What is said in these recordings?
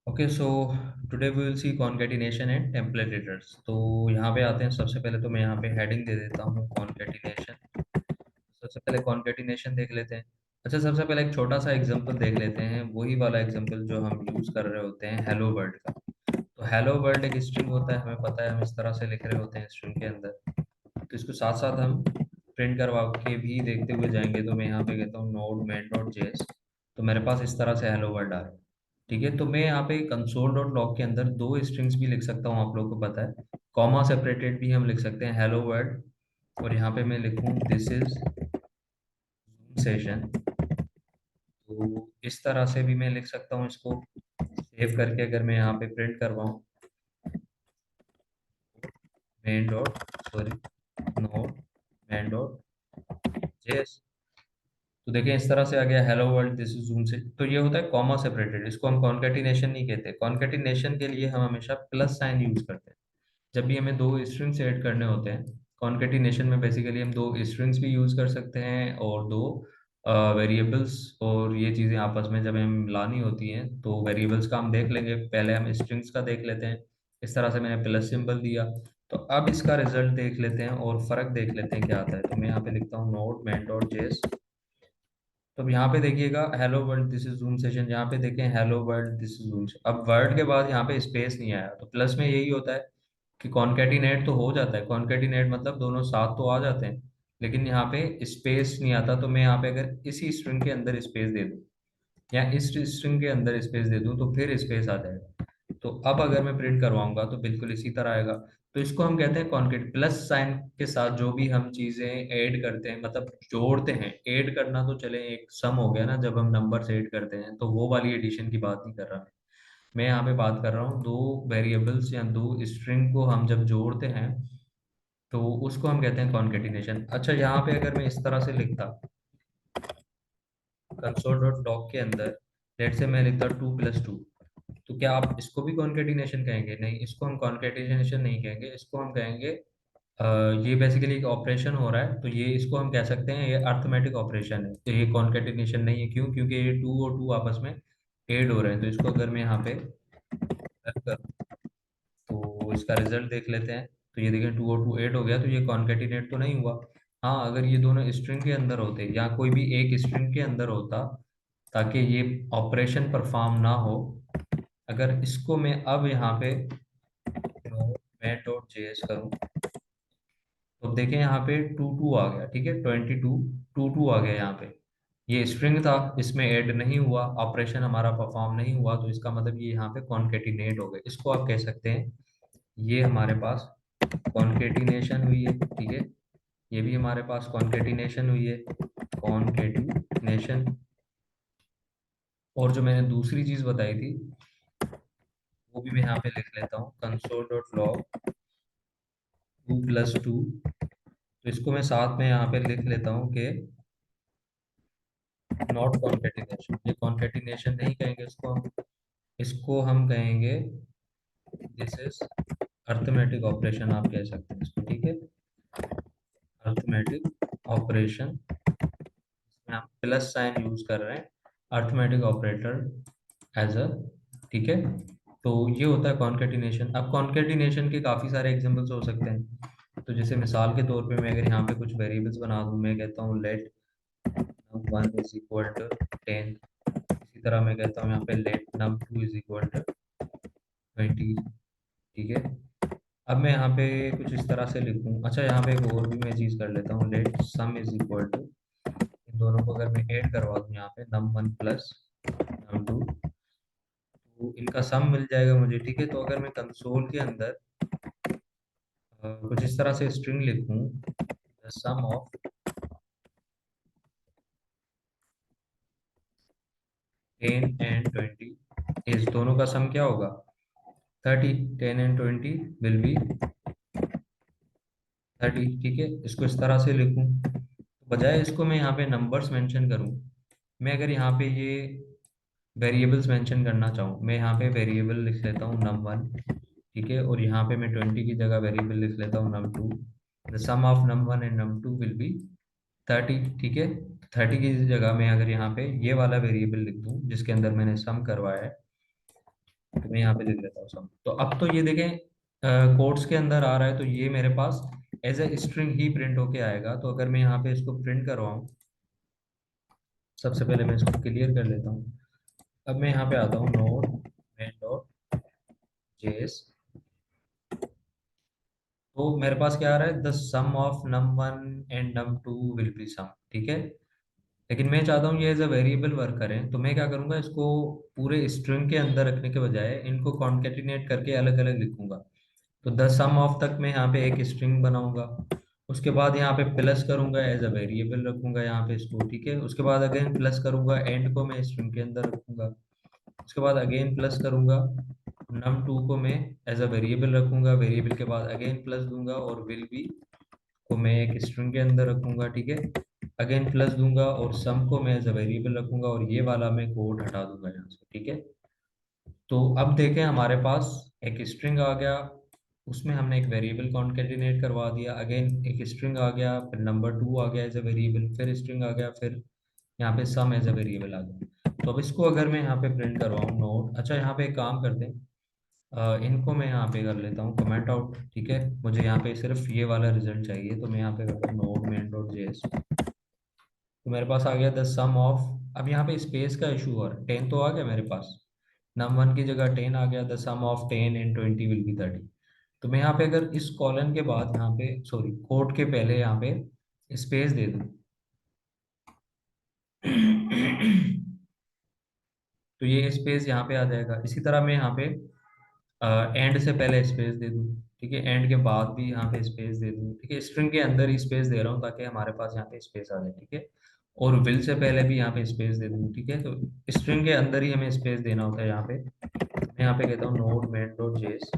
Okay so today we will see concatenation and template editors. तो यहाँ पे आते हैं। सबसे पहले तो मैं यहाँ पे हेडिंग दे देता हूँ कॉन्केटिनेशन। सबसे पहले कॉन्केटिनेशन देख लेते हैं। अच्छा, सबसे पहले एक छोटा सा एग्जांपल देख लेते हैं, वही वाला एग्जांपल जो हम यूज कर रहे होते हैं, हेलो वर्ल्ड का। तो हेलो वर्ल्ड एक स्ट्रिंग होता है, हमें पता है, हम इस तरह से लिख रहे होते हैं स्ट्रिंग के अंदर। तो इसको साथ साथ हम प्रिंट करवा के भी देखते हुए जाएंगे। तो मैं यहाँ पे कहता हूँ नोड मैन डॉट जेएस। तो मेरे पास इस तरह से हेलो वर्ल्ड आ रहा है। ठीक है, तो मैं यहाँ पे कंसोल डॉट लॉग के अंदर दो स्ट्रिंग्स भी लिख सकता हूँ, आप लोगों को पता है। कॉमा सेपरेटेड भी हम लिख सकते हैं हेलो वर्ल्ड। और यहाँ पे मैं लिखूँ दिस इज सेशन। तो इस तरह से भी मैं लिख सकता हूँ इसको। सेव करके अगर मैं यहाँ पे प्रिंट करवाऊँ main dot sorry node main dot JS. तो देखिए इस तरह से आ गया hello world this is Zoom से। तो ये होता है कॉमा सेपरेटेड, इसको हम कॉन्केटिनेशन नहीं कहते। कॉन्केटिनेशन के लिए हम हमेशा प्लस साइन यूज करते हैं जब भी हमें दो स्ट्रिंग्स ऐड करने होते हैं। कॉन्केटिनेशन में बेसिकली हम दो स्ट्रिंग्स भी यूज कर सकते हैं और दो वेरिएबल्स। और ये चीज़ें आपस में जब हम लानी होती हैं तो वेरिएबल्स का हम देख लेंगे, पहले हम स्ट्रिंग्स का देख लेते हैं। इस तरह से मैंने प्लस सिंबल दिया। तो अब इसका रिजल्ट देख लेते हैं और फर्क देख लेते हैं क्या आता है। तो मैं यहाँ पे लिखता हूँ नोड मैन डॉट जेएस। तो अब यहाँ पे देखिएगा hello world this is zoom session, यहाँ पे देखें hello world this is zoom. अब वर्ड के बाद यहाँ पे स्पेस नहीं आया। तो प्लस में यही होता है कि कॉन्केटिनेट तो हो जाता है, कॉन्केटिनेट मतलब दोनों साथ तो आ जाते हैं, लेकिन यहाँ पे स्पेस नहीं आता। तो मैं यहाँ पे अगर इसी स्ट्रिंग के अंदर स्पेस दे दूँ या इस स्ट्रिंग के अंदर स्पेस दे दूँ तो फिर स्पेस आ जाएगा। तो अब अगर मैं प्रिंट करवाऊंगा तो बिल्कुल इसी तरह आएगा। तो इसको हम कहते हैं कॉन्केट। प्लस साइन के साथ जो भी हम चीजें ऐड करते हैं, मतलब जोड़ते हैं, ऐड करना तो चले एक सम हो गया ना, जब हम नंबर से ऐड करते हैं, तो वो वाली एडिशन की बात नहीं कर रहा मैं यहाँ पे बात कर रहा हूँ दो वेरिएबल्स या दो स्ट्रिंग को हम जब जोड़ते हैं तो उसको हम कहते हैं कॉन्केटिनेशन। अच्छा, यहाँ पे अगर मैं इस तरह से लिखता कंसोल डॉट लॉग के अंदर, लेट से मैं लिखता 2 + 2, तो क्या आप इसको भी कॉन्केटिनेशन कहेंगे? नहीं, इसको हम कॉन्केटिनेशन नहीं कहेंगे, इसको हम कहेंगे अ, ये बेसिकली एक ऑपरेशन हो रहा है। तो ये इसको हम कह सकते हैं ये अर्थमेटिक ऑपरेशन है। तो ये कॉन्केटिनेशन नहीं है, क्यों? क्योंकि ये टू और टू आपस में ऐड हो रहे हैं। तो इसको अगर मैं यहाँ पे रन करूँ तो इसका रिजल्ट देख लेते हैं। तो ये देखें 2 और 2 ऐड हो गया, तो ये कॉन्केटिनेट तो नहीं हुआ। हाँ, अगर ये दोनों स्ट्रिंग के अंदर होते या कोई भी एक स्ट्रिंग के अंदर होता ताकि ये ऑपरेशन परफॉर्म ना हो। अगर इसको मैं अब यहाँ पे मैं डॉट जेएस करूँ तो देखें यहाँ पे 2 2 आ गया। ठीक है, 22 2 2 आ गया यहाँ पे। ये स्ट्रिंग था, इसमें ऐड नहीं हुआ, ऑपरेशन हमारा परफॉर्म नहीं हुआ, तो इसका मतलब ये यहाँ पे कॉन्केटिनेट हो गए। इसको आप कह सकते हैं ये हमारे पास कॉन्केटिनेशन हुई है। ठीक है, ये भी हमारे पास कॉन्केटिनेशन हुई है, कॉन्केटिनेशन। और जो मैंने दूसरी चीज बताई थी वो भी मैं यहाँ पे लिख लेता हूँ कंसोल डॉट लॉग 2 + 2। तो इसको मैं साथ में यहाँ पे लिख लेता हूँ कि नॉट कॉन्केटिनेशन। ये कॉन्केटिनेशन नहीं कहेंगे इसको हम कहेंगे दिस इज अर्थमेटिक ऑपरेशन, आप कह सकते हैं इसको। ठीक है, अर्थमेटिक ऑपरेशन, इसमें हम प्लस साइन यूज कर रहे हैं, अर्थमेटिक ऑपरेटर एज अ। ठीक है, तो ये होता है कॉन्केटिनेशन। अब कॉन्केटिनेशन के काफी सारे एग्जांपल्स हो सकते हैं। तो जैसे मिसाल के तौर पे मैं अगर यहाँ पे कुछ वेरिएबल्स बना दूं, मैं कहता हूँ late num1 is equal to 10। इसी तरह मैं कहता हूँ यहाँ पे late num2 is equal to 20। ठीक है, अब मैं यहाँ पे कुछ इस तरह से लिखूँ। अच्छा, यहाँ पे एक और भी मैं चीज़ कर लेता हूँ, let sum is equal to, इन दोनों को अगर मैं ऐड करवा दूँ यहाँ पे num1 प्लस num2, तो इनका सम मिल जाएगा मुझे। ठीक है, तो अगर मैं कंसोल के अंदर कुछ इस तरह से स्ट्रिंग लिखूँ, द सम ऑफ 10 एंड 20, इस दोनों का सम क्या होगा? 30। 10 एंड 20 विल बी 30। ठीक है, इसको इस तरह से लिखूं, तो बजाय इसको मैं यहाँ पे नंबर्स मेंशन करूं, मैं अगर यहाँ पे ये वेरिएबल्स मेंशन करना चाहूँ, मैं यहाँ पे वेरिएबल लिख लेता हूँ num1। ठीक है, और यहाँ पे मैं 20 की जगह वेरिएबल लिख लेता हूँ num2। The sum of num1 and num2 will be 30। ठीक है, 30 की जगह मैं अगर यहाँ पे ये वाला वेरिएबल लिख दूँ जिसके अंदर मैंने सम करवाया है, तो मैं यहाँ पे लिख लेता हूँ सम। तो अब तो ये देखें कोट्स के अंदर आ रहा है, तो ये मेरे पास एज ए स्ट्रिंग ही प्रिंट होके आएगा। तो अगर मैं यहाँ पे इसको प्रिंट करवाऊँ, सबसे पहले मैं इसको क्लियर कर लेता हूँ। अब मैं यहाँ पे आता हूँ नोड मेन डॉट जेएस। तो मेरे पास क्या आ रहा है, the sum of num one and num two will be sum, ठीक है। लेकिन मैं चाहता हूँ ये एज अ वेरिएबल वर्क करें, तो मैं क्या करूँगा, इसको पूरे स्ट्रिंग के अंदर रखने के बजाय इनको कॉन्केटिनेट करके अलग अलग लिखूंगा। तो द सम ऑफ तक मैं यहाँ पे एक स्ट्रिंग बनाऊंगा, उसके बाद यहाँ पे प्लस करूंगा, एज अ वेरिएबल रखूंगा यहाँ पे इसको, ठीक है। उसके बाद अगेन प्लस करूंगा, एंड को मैं स्ट्रिंग के अंदर रखूंगा। उसके बाद अगेन प्लस करूंगा, नम टू को मैं एज अ वेरिएबल रखूंगा, वेरिएबल के बाद अगेन प्लस दूंगा, और विल बी को मैं एक स्ट्रिंग के अंदर रखूंगा, ठीक है। अगेन प्लस दूंगा और सम को मैं एज अ वेरिएबल रखूंगा, और ये वाला मैं कोड हटा दूंगा यहाँ से, ठीक है। तो अब देखें हमारे पास एक स्ट्रिंग आ गया, उसमें हमने एक वेरिएबल कॉन्केटिनेट करवा दिया, अगेन एक स्ट्रिंग आ गया, फिर नंबर टू आ गया एज अ वेरिएबल, फिर स्ट्रिंग आ गया, फिर यहाँ पे सम एज अ वेरिएबल आ गया। तो अब इसको अगर मैं यहाँ पे प्रिंट करवाऊँ नोट, अच्छा यहाँ पे एक काम करते हैं, इनको मैं यहाँ पे कर लेता हूँ कमेंट आउट, ठीक है। मुझे यहाँ पे सिर्फ ये वाला रिजल्ट चाहिए, तो मैं यहाँ पे करता हूँ नोड मेन डॉट जेएस। तो मेरे पास आ गया द सम ऑफ, अब यहाँ पे स्पेस का इशू हो रहा है, 10 तो आ गया मेरे पास, नम वन की जगह 10 आ गया, the sum of 10 and 20 will be 30। तो मैं यहाँ पे अगर इस कॉलन के बाद यहाँ पे, सॉरी कोट के पहले यहाँ पे स्पेस दे दूँ तो ये स्पेस यहाँ पे आ जाएगा। इसी तरह मैं यहाँ पे एंड से पहले स्पेस दे दूँ, ठीक है, एंड के बाद भी यहाँ पे स्पेस दे दूँ, ठीक है। स्ट्रिंग के अंदर ही स्पेस दे रहा हूँ ताकि हमारे पास यहाँ पे स्पेस आ जाए, ठीक है। और विल से पहले भी यहाँ पे स्पेस दे दूँ, ठीक है। तो स्ट्रिंग के अंदर ही हमें स्पेस देना होता है यहाँ पे। मैं यहाँ पे कहता हूँ नोड मेन डॉट जेएस।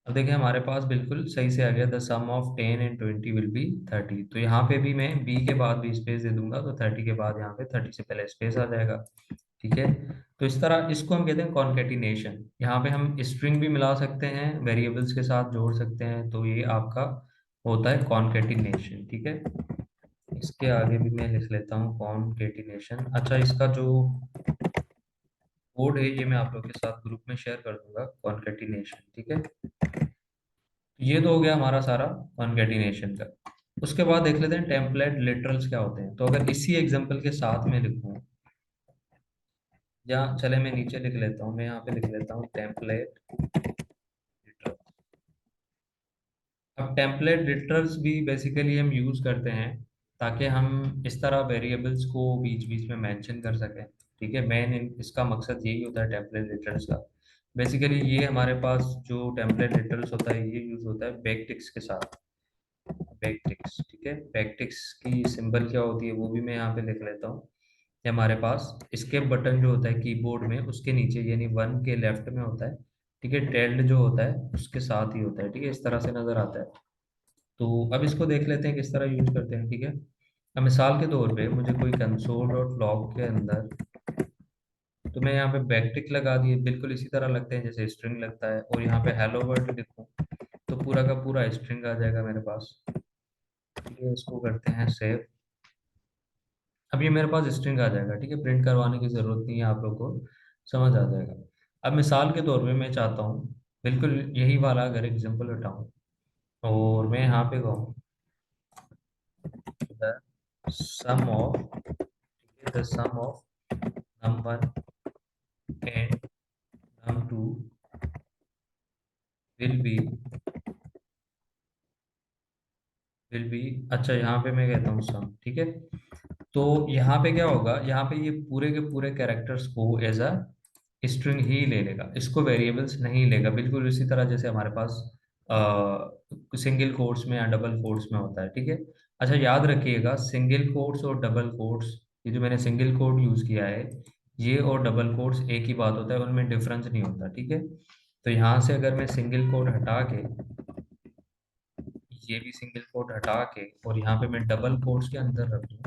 अब देखिए हमारे पास बिल्कुल सही से आ गया, the sum of 10 and 20 will be 30। तो यहाँ पे भी मैं बी के बाद भी स्पेस दे दूंगा, तो 30 के बाद यहाँ पे 30 से पहले स्पेस आ जाएगा, ठीक है। तो इस तरह इसको हम कहते हैं कॉन्केटिनेशन। यहाँ पे हम स्ट्रिंग भी मिला सकते हैं, वेरिएबल्स के साथ जोड़ सकते हैं, तो ये आपका होता है कॉन्केटिनेशन, ठीक है। इसके आगे भी मैं लिख लेता हूँ कॉन्केटिनेशन। अच्छा इसका जो कोड है ये मैं आप लोग के साथ ग्रुप में शेयर कर दूंगा, कॉन्केटिनेशन, ठीक है। ये तो हो गया हमारा सारा कॉन्केटिनेशन का। उसके बाद देख लेते हैं टेम्पलेट लिटरल्स क्या होते हैं। तो अगर इसी एग्जांपल के साथ में लिखूं, या चले मैं नीचे लिख लेता हूँ, मैं यहाँ पे लिख लेता हूँ टेम्पलेट लिटरल। अब टेम्पलेट लिटरल्स भी बेसिकली हम यूज करते हैं ताकि हम इस तरह वेरिएबल्स को बीच बीच में मेंशन कर सकें, ठीक है। मेन इसका मकसद यही होता है टेम्पलेट लिटरल्स का। बेसिकली ये हमारे पास जो टेम्पलेट लिटरल्स होता है ये यूज होता है बैकटिक्स के साथ, बैकटिक्स, ठीक है। बैकटिक्स की सिंबल क्या होती है वो भी मैं यहाँ पे लिख लेता हूँ। ये हमारे पास एस्केप बटन जो होता है कीबोर्ड में, उसके नीचे यानी वन के लेफ्ट में होता है, ठीक है। टेल्ड जो होता है उसके साथ ही होता है, ठीक है। इस तरह से नजर आता है। तो अब इसको देख लेते हैं किस तरह यूज करते हैं, ठीक है। अब मिसाल के तौर पे मुझे कोई कंसोल डॉट लॉग के अंदर, तो मैं यहाँ पे बैकटिक लगा दिए, बिल्कुल इसी तरह लगते हैं जैसे स्ट्रिंग लगता है, और यहाँ पे हेलो वर्ल्ड लिखूँ तो पूरा का पूरा स्ट्रिंग आ जाएगा मेरे पास, ठीक है। इसको करते हैं सेव। अब ये मेरे पास स्ट्रिंग आ जाएगा, ठीक है। प्रिंट करवाने की जरूरत नहीं है, आप लोग को समझ आ जाएगा। अब मिसाल के तौर पे मैं चाहता हूँ बिल्कुल यही वाला अगर एग्जांपल उठाऊं, और मैं यहाँ पे कहूँ the sum of, the sum of num one and num two will be, will be, अच्छा यहाँ पे मैं कहता हूँ सम, ठीक है। तो यहाँ पे क्या होगा, यहाँ पे ये पूरे के पूरे कैरेक्टर्स को एज अ स्ट्रिंग ही ले लेगा, इसको वेरिएबल्स नहीं लेगा, बिल्कुल इसी तरह जैसे हमारे पास सिंगल कोट्स में या डबल कोट्स में होता है, ठीक है। अच्छा याद रखिएगा सिंगल कोट्स और डबल कोट्स, ये जो मैंने सिंगल कोट यूज किया है ये और डबल कोट्स एक ही बात होता है, उनमें डिफरेंस नहीं होता, ठीक है। तो यहाँ से अगर मैं सिंगल कोट हटा के, ये भी सिंगल कोट हटा के, और यहाँ पे मैं डबल कोट्स के अंदर रख दूँ,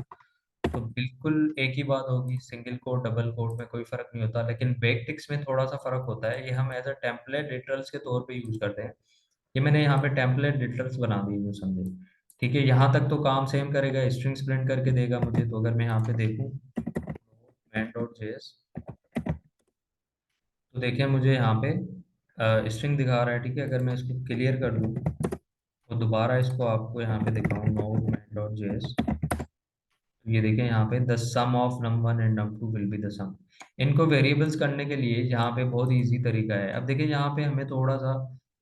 तो बिल्कुल एक ही बात होगी, सिंगल कोट डबल कोट में कोई फर्क नहीं होता। लेकिन बैकटिक्स में थोड़ा सा फर्क होता है, ये हम एज अ टेम्पलेट लिटरल्स के तौर पे यूज करते हैं। ये मैंने यहाँ पे टेम्पलेट लिटरल्स बना दिए यूँ समझे, ठीक है। यहाँ तक तो काम सेम करेगा, स्ट्रिंग्स प्रिंट करके देगा मुझे। तो अगर मैं यहाँ पे देखूँ मैन डॉट जेएस, तो देखिए मुझे यहाँ पे स्ट्रिंग दिखा रहा है, ठीक है। अगर मैं इसको क्लियर कर दूँ तो दोबारा इसको आपको यहाँ पे दिखाऊँ नोड मैन डॉट जेएस, ये देखें यहाँ पे the sum of num1 and num2 will be the sum. इनको वेरिएबल्स करने के लिए यहाँ पे बहुत इजी तरीका है। अब देखिए यहाँ पे हमें थोड़ा सा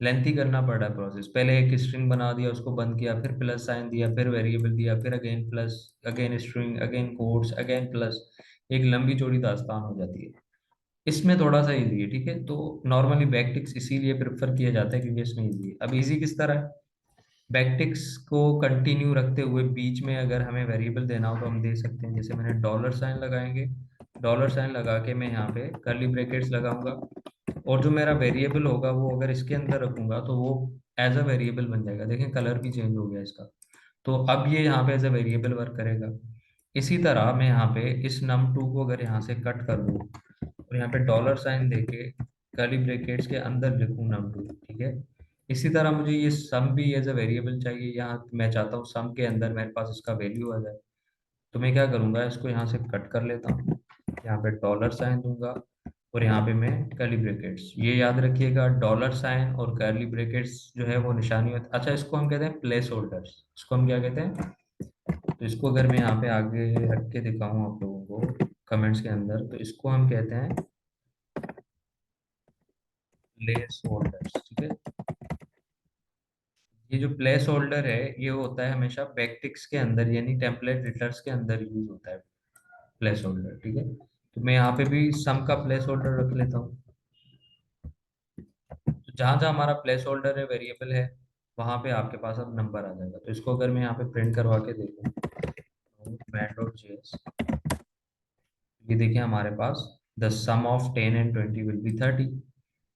लेंथी करना पड़ रहा है प्रोसेस। पहले एक स्ट्रिंग बना दिया, उसको बंद किया, फिर प्लस साइन दिया, फिर वेरिएबल दिया, फिर again plus, again string, again quotes, again plus, एक लंबी चौड़ी दास्तान हो जाती है। इसमें थोड़ा सा इजी है, ठीक है। तो नॉर्मली बैकटिक्स इसीलिए प्रेफर किया जाता है क्योंकि इसमें इजी है। अब इजी किस तरह है, बैकटिक्स को कंटिन्यू रखते हुए बीच में अगर हमें वेरिएबल देना हो तो हम दे सकते हैं। जैसे मैंने डॉलर साइन लगाएंगे, डॉलर साइन लगा के मैं यहाँ पे कर्ली ब्रैकेट्स लगाऊंगा, और जो मेरा वेरिएबल होगा वो अगर इसके अंदर रखूंगा तो वो एज अ वेरिएबल बन जाएगा। देखें कलर भी चेंज हो गया इसका। तो अब ये यहाँ पे एज अ वेरिएबल वर्क करेगा। इसी तरह मैं यहाँ पे इस num2 को अगर यहाँ से कट कर दूँ और यहाँ पे डॉलर साइन देके कर्ली ब्रैकेट्स के अंदर लिखूँ num2, ठीक है। इसी तरह मुझे ये सम भी एज अ वेरिएबल चाहिए। यहाँ मैं चाहता हूँ सम के अंदर मेरे पास इसका वैल्यू आ जाए। तो मैं क्या करूँगा, इसको यहाँ से कट कर लेता हूँ, यहाँ पे डॉलर साइन दूंगा और यहाँ पे मैं कर्ली ब्रैकेट्स। ये याद रखिएगा डॉलर साइन और कर्ली ब्रैकेट्स जो है वो निशानी होती है। अच्छा, इसको हम कहते हैं प्लेस होल्डर्स। इसको हम क्या कहते हैं, तो इसको अगर मैं यहाँ पे आगे रख के दिखाऊँ आप लोगों को कमेंट्स के अंदर, तो इसको हम कहते हैं प्लेस होल्डर्स, ठीक है। ये जो प्लेस होल्डर है ये होता है हमेशा बैकटिक्स के अंदर यानी टेम्पलेट रिटर्स के अंदर यूज होता है प्लेस होल्डर, ठीक है। तो मैं यहाँ पे भी सम का प्लेस होल्डर रख लेता हूँ। तो जहाँ जहाँ हमारा प्लेस होल्डर है, वेरिएबल है, वहां पे आपके पास अब नंबर आ जाएगा। तो इसको अगर मैं यहाँ पे प्रिंट करवा के देखूँ, math.js, ये देखिए हमारे पास the sum of 10 and 20 will be 30।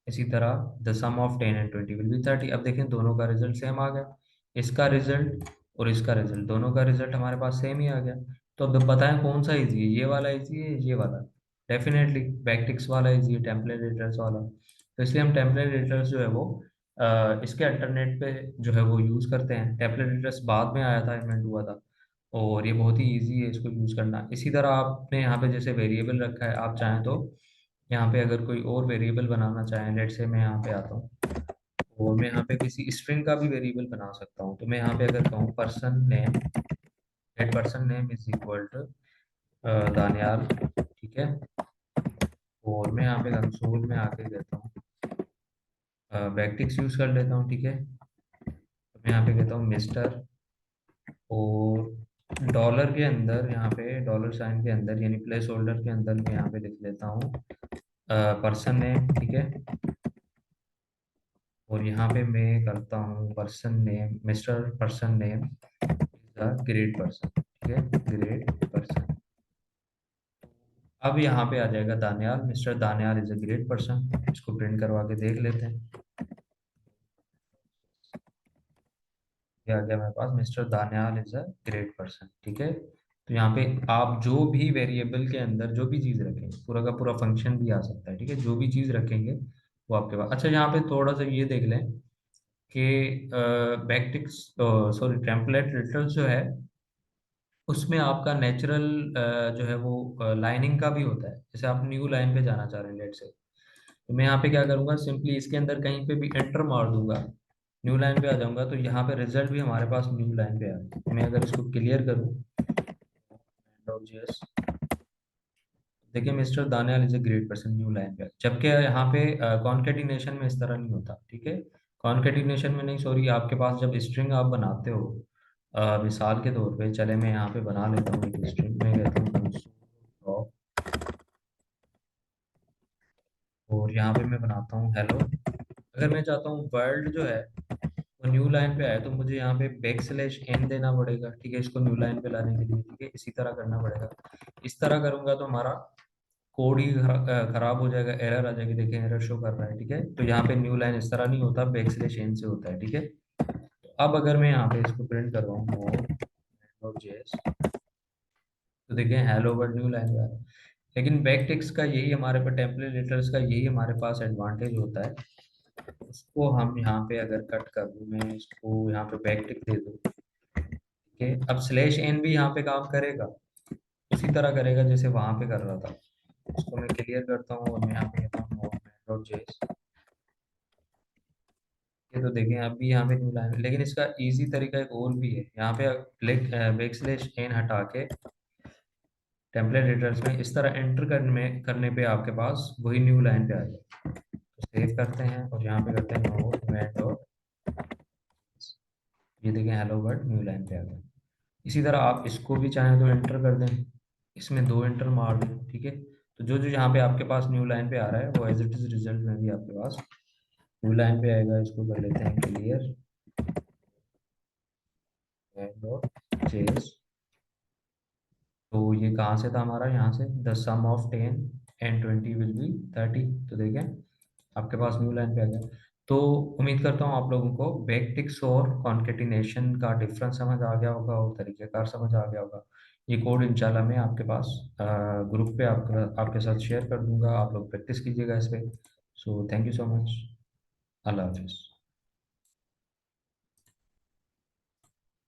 इसी तरह the sum of 10 and 20 will be 30। अब देखें दोनों का रिजल्ट सेम आ गया, इसका रिजल्ट और इसका रिजल्ट, दोनों का रिजल्ट हमारे पास सेम ही आ गया। तो अब बताएं कौन सा इजी है, ये वाला इजी है ये वाला। डेफिनेटली बैकटिक्स वाला इजी है, टेम्पलेट एडिटर्स वाला। तो इसलिए हम टेम्पलेट एडिटर्स जो है वो इसके अल्टरनेट पे जो है वो यूज़ करते हैं। टेम्पलेट एडिटर्स बाद में आया था, इन्वेंट हुआ था, और ये बहुत ही इजी है इसको यूज़ करना। इसी तरह आपने यहाँ पे जैसे वेरिएबल रखा है, आप चाहें तो यहाँ पे अगर कोई और वेरिएबल बनाना चाहें, लेट से मैं यहाँ पे आता हूँ और मैं यहाँ पे किसी स्ट्रिंग का भी वेरिएबल बना सकता हूँ। तो मैं यहाँ पे अगर कहूँ person name, that person name is equal to Daniyal, ठीक है। और मैं यहाँ पे कंसोल में आके देता हूँ बैकटिक्स यूज कर लेता हूँ, ठीक है। तो मैं यहाँ पे कहता हूँ मिस्टर, और डॉलर के अंदर यहाँ पे डॉलर साइन के अंदर यानी प्लेस होल्डर के अंदर मैं यहाँ पे लिख लेता हूँ पर्सन नेम, ठीक है। और यहाँ पे मैं करता हूँ person name, mister person name is a great person, ठीक है, ग्रेट पर्सन। अब यहाँ पे आ जाएगा Daniyal, mister Daniyal is a great person. इसको प्रिंट करवा के देख लेते हैं, ये आ गया मेरे पास mister Daniyal is a great person, ठीक है। तो यहाँ पे आप जो भी वेरिएबल के अंदर जो भी चीज़ रखेंगे, पूरा का पूरा फंक्शन भी आ सकता है, ठीक है। जो भी चीज़ रखेंगे वो आपके पास। अच्छा, यहाँ पे थोड़ा सा ये देख लें कि बैकटिक्स, सॉरी, टेम्पलेट रिटर्न्स जो है उसमें आपका नेचुरल जो है वो लाइनिंग का भी होता है। जैसे आप न्यू लाइन पे जाना चाह रहे हैं लेट से, तो मैं यहाँ पे क्या करूँगा, सिंपली इसके अंदर कहीं पे भी एंटर मार दूंगा, न्यू लाइन पे आ जाऊंगा, तो यहाँ पे रिजल्ट भी हमारे पास न्यू लाइन पे आ गया। मैं अगर इसको क्लियर करूँ .js, देखिए mister Daniyal is a great person new line पे, जबकि यहाँ पे कॉन्केटिनेशन में इस तरह नहीं होता, ठीक है। कॉन्केटिनेशन में नहीं, सॉरी, आपके पास जब स्ट्रिंग आप बनाते हो, मिसाल के तौर पे चले मैं यहाँ पे बना लेता हूँ एक स्ट्रिंग, मैं कहता हूँ console dot, और यहाँ पे मैं बनाता हूँ हेलो। अगर मैं चाहता हूँ वर्ल्ड जो है वो न्यू लाइन पे आए तो मुझे यहाँ पे बैक स्लैश एन देना पड़ेगा, ठीक है, इसको न्यू लाइन पे लाने के लिए, ठीक है। इसी तरह करना पड़ेगा। इस तरह करूंगा तो हमारा कोड ही खराब हो जाएगा, एरर आ जाएगी। देखिए एरर शो कर रहा है, ठीक है। तो यहाँ पे न्यू लाइन इस तरह नहीं होता, बैक स्लैश एन से होता है, ठीक है। तो अब अगर मैं यहाँ पे इसको प्रिंट करवाऊँ जेएस, तो देखिए हेलो वर्ल्ड न्यू लाइन आ रहा है। लेकिन बैक टेक्स्ट का यही हमारे पास, टेम्पलेट लेटर्स का यही हमारे पास एडवांटेज होता है। उसको हम यहाँ पे अगर कट कर दूँ, मैं इसको यहाँ पे बैक टिक दे दूँ, ठीक है। अब स्लैश एन भी यहाँ पे काम करेगा, उसी तरह करेगा जैसे वहां पे कर रहा था। इसको मैं क्लियर करता हूँ और मैं यहाँ पे कहता हूँ डॉट जेएस। ये तो देखें अभी यहाँ पे न्यू लाइन, लेकिन इसका इजी तरीका एक और भी है। यहाँ पे बैक स्लैश एन हटा के टेम्पलेट एडिटर्स में इस तरह एंटर करने पे आपके पास वही न्यू लाइन पे आ जाए। तो सेव करते हैं और यहाँ पे करते हैं नो मैन डॉट, ये देखें हेलो वर्ल्ड न्यू लाइन पे आ गया। इसी तरह आप इसको भी चाहें तो एंटर कर दें, इसमें दो एंटर मार दें, ठीक है। तो जो जो यहाँ पे आपके पास न्यू लाइन पे आ रहा है वो एज इट इज रिजल्ट में भी आपके पास न्यू लाइन पे आएगा। इसको कर लेते हैं क्लियर डॉट जेएस। तो ये कहाँ से था हमारा, यहाँ से the sum of 10 and 20 will be 30। तो देखें आपके पास न्यू लाइन पे आ गया। तो उम्मीद करता हूँ आप लोगों को बैकटिक्स और कॉन्केटिनेशन का डिफरेंस समझ आ गया होगा और तरीक़ेकार समझ आ गया होगा। ये कोड इंशाल्लाह मैं आपके पास ग्रुप पे आपके साथ शेयर कर दूंगा, आप लोग प्रैक्टिस कीजिएगा इस पे। So thank you so much, Allah हाफिज़।